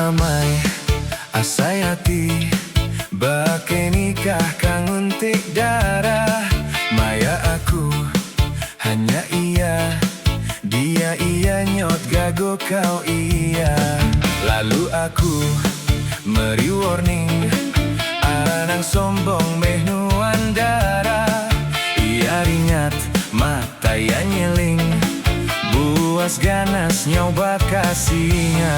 amai asayati bake nikah kang untik darah. Maya aku hanya iya, dia iya nyot gago kau iya. Lalu aku meri warning, anang sombong meh nuan darah. Ia ringat mata ya nyeling, buas ganas nyoba kasihnya.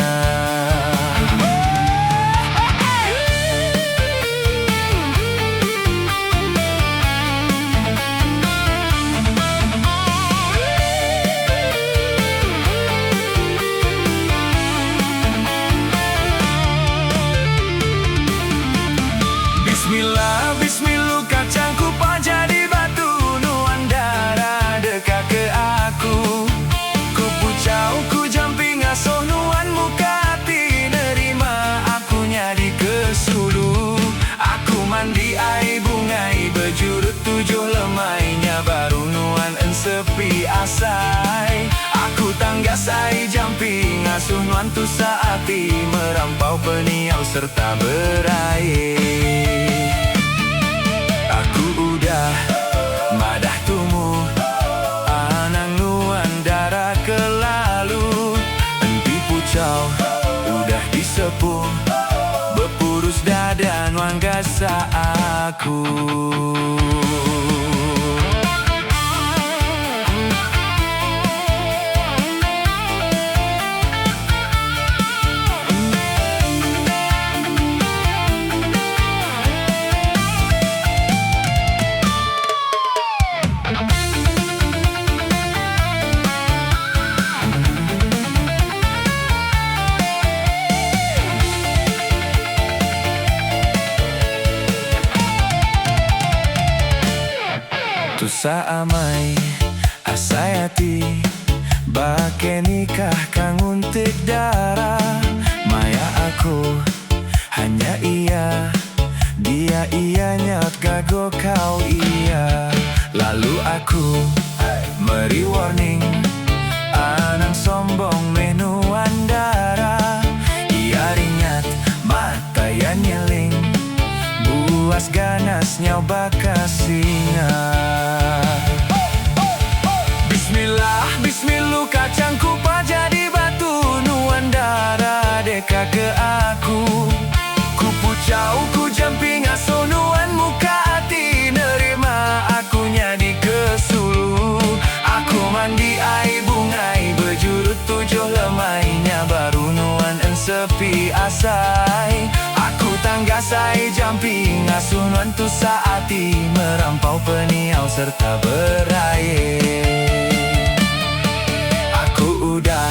Bismillah, bismillah kacangku pak jadi batu nuan darah dekat ke aku. Ku pucau, ku jamping asuh nuan muka hati, nerima aku nyadi ke sulu. Aku mandi ai bungai berjurut 7 lemainya baru nuan en sepi asai. Aku tanggas ai jamping asuh nuan tu saati, merampau peniau serta berair. Madah tumu anang nuan darah kelalu. Enti pucau udah disepuh, bepurus dada nuan gasa aku. Tusa amai asayati bake nikah kang untik darah. Maya aku hanya iya, dia iya nyot gago kau iya. Lalu aku meri warning, anang sombong meh nuan darah. Ia ringat mata ya nyeling, buas ganas nyoba kasihnya. Bismillah, bismillah kacangku pak jadi batu nuan darah dekat ke aku. Ku pucau, ku jamping asuh nuan muka hati, nerima aku nyadi ke sulu. Aku mandi ai bungai berjurut 7 lemainya baru nuan en sepi asai. Aku tanggas ai jamping asuh nuan tu saati, merampau peniau serta berair. Aku udah